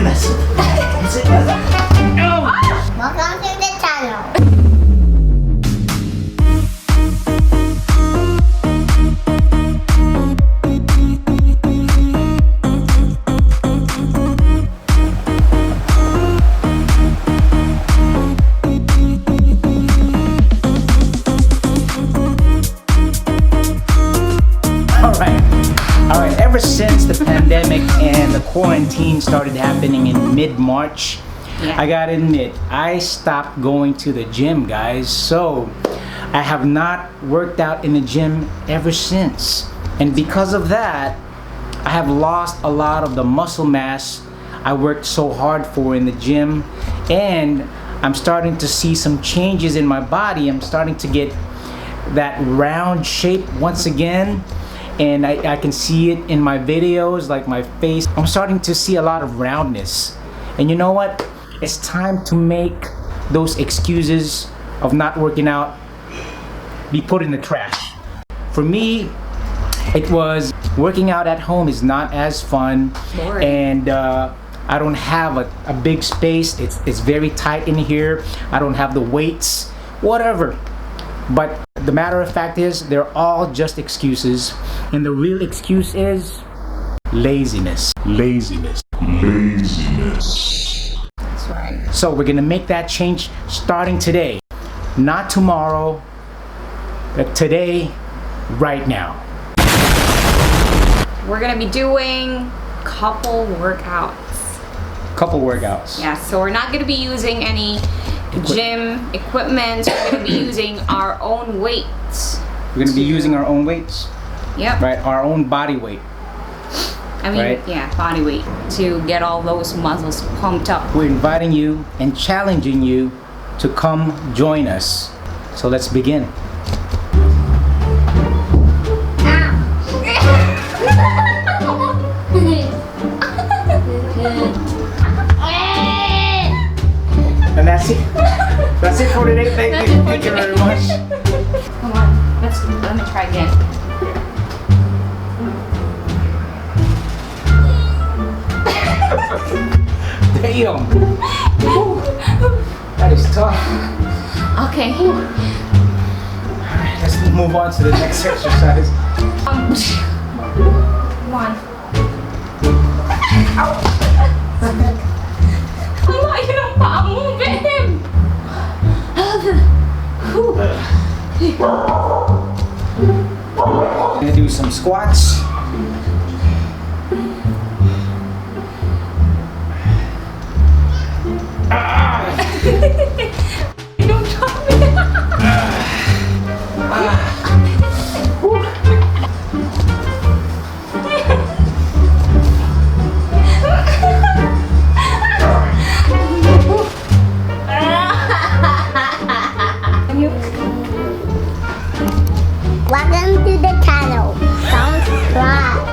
Welcome to the channel. Alright, ever since the pandemic and the quarantine started happening in mid-March, I gotta admit, I stopped going to the gym, guys. So, I have not worked out in the gym ever since. And because of that, I have lost a lot of the muscle mass I worked so hard for in the gym. And I'm starting to see some changes in my body. I'm starting to get that round shape once again. And I can see it in my videos, like my face. I'm starting to see a lot of roundness. And you know what? It's time to make those excuses of not working out be put in the trash. For me, it was working out at home is not as fun. Boring. And I don't have a big space. It's very tight in here. I don't have the weights, whatever. But the matter of fact is, they're all just excuses. And the real excuse is laziness. Laziness. Laziness. That's right. So we're gonna make that change starting today. Not tomorrow, but today, right now. We're gonna be doing couple workouts. Couple workouts. Yeah, so we're not gonna be using any gym equipment. We're gonna be using our own weights. We're gonna be using our own weights. Yep. Right, our own body weight. I mean, Right. yeah, body weight to get all those muscles pumped up. We're inviting you and challenging you to come join us. So let's begin. And that's it. That's it for today. Thank you. Thank you very much. Come on, let me try again. Damn. That is tough. Okay. Alright, let's move on to the next exercise. Come on. Wala, yun ang paa mo, babe. I'm gonna do some squats. Don't drop me. Welcome to the channel. Subscribe.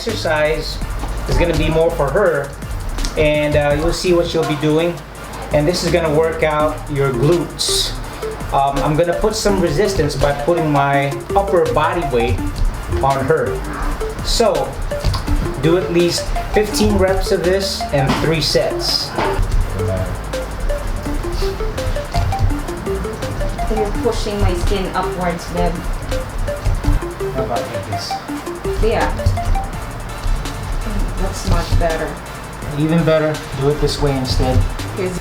exercise is going to be more for her, and you'll see what she'll be doing. And this is going to work out your glutes. I'm going to put some resistance by putting my upper body weight on her. So do at least 15 reps of this and 3 sets. You're pushing my skin upwards, Deb. How about like this? Yeah. That's much better. Even better, do it this way instead. 'Cause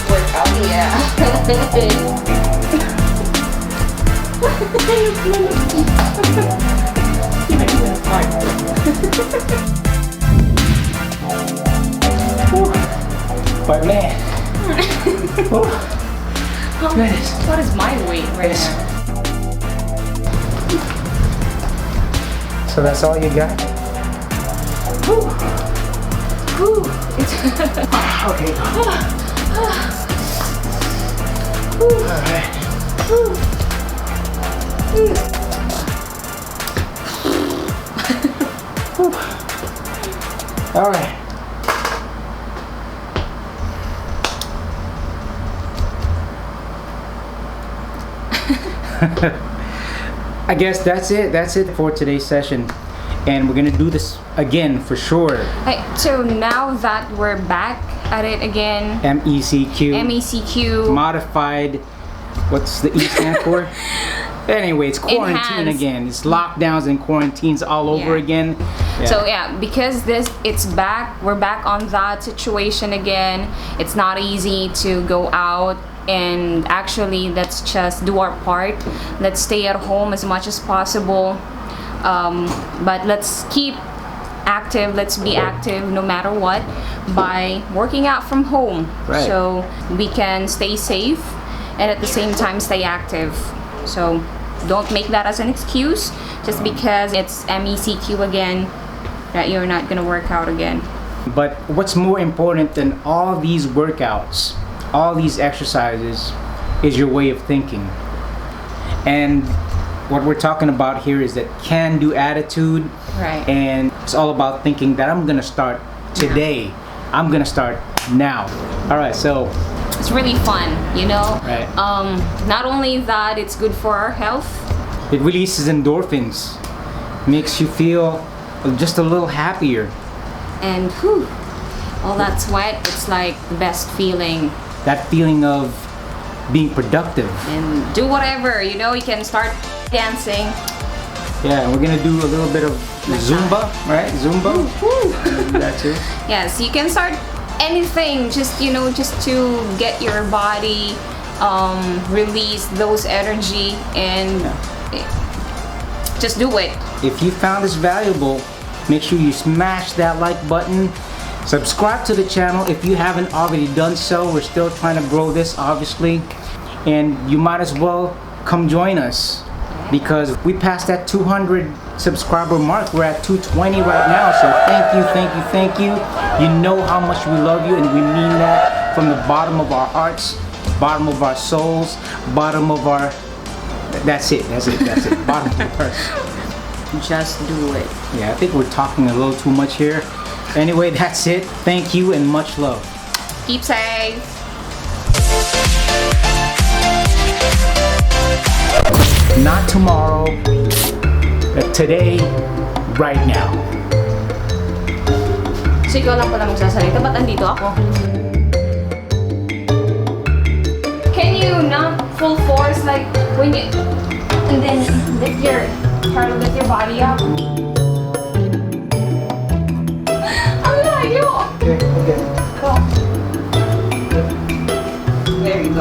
work out, yeah. But man, goodness. What is my weight right now? So that's all you got? Okay. Alright. Alright. I guess that's it. That's it for today's session. And we're gonna do this again for sure. So now that we're back at it again, MECQ. MECQ. Modified. What's the E stand for? Anyway, it's quarantine Enhanced. again. It's lockdowns and quarantines all over Yeah. again. Yeah. So yeah, because it's back, we're back on that situation again. It's not easy to go out, and actually let's just do our part. Let's stay at home as much as possible. But let's keep active. Let's be active no matter what by working out from home. Right. So we can stay safe and at the same time stay active. So don't make that as an excuse just because it's MECQ again that you're not gonna work out again. But what's more important than all these workouts, all these exercises, is your way of thinking. And what we're talking about here is that can-do attitude. Right. And it's all about thinking that I'm gonna start today. I'm gonna start now. All right, so It's really fun, you know? Right. Not only that, it's good for our health. it releases endorphins, makes you feel just a little happier. And whew, all that sweat, it's like the best feeling. That feeling of being productive. And do whatever, you know, you can start dancing. Yeah, and we're gonna do a little bit of Zumba, right? Zumba. Do that too. Yes, you can start anything, just, you know, just to get your body release those energy and just do it. If you found this valuable, make sure you smash that like button. Subscribe to the channel if you haven't already done so. We're still trying to grow this, obviously. And you might as well come join us because we passed that 200 subscriber mark. We're at 220 right now. So thank you, thank you, thank you. You know how much we love you, and we mean that from the bottom of our hearts, bottom of our souls, bottom of our... That's it. Bottom of our... Just do it. Yeah, I think we're talking a little too much here. Anyway, that's it. Thank you and much love. Keep safe. Not tomorrow, but today, right now. So ikaw lang pala magsasalita, ba't andito ako? Can you not full force like when you... And then try to lift your body up? Ang layo! Okay. Go. There you go.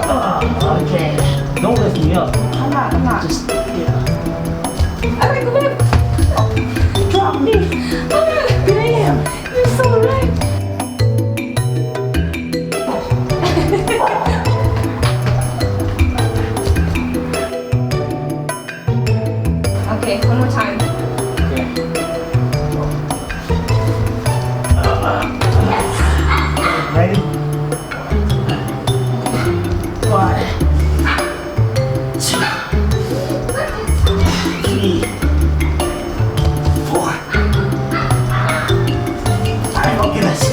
Okay. Don't lift me up. I'm not. Just, yeah. Aray ko ba? Drop me. Damn! You're so right. Okay, one more time. Okay. Ready? 1, 2, Look at us.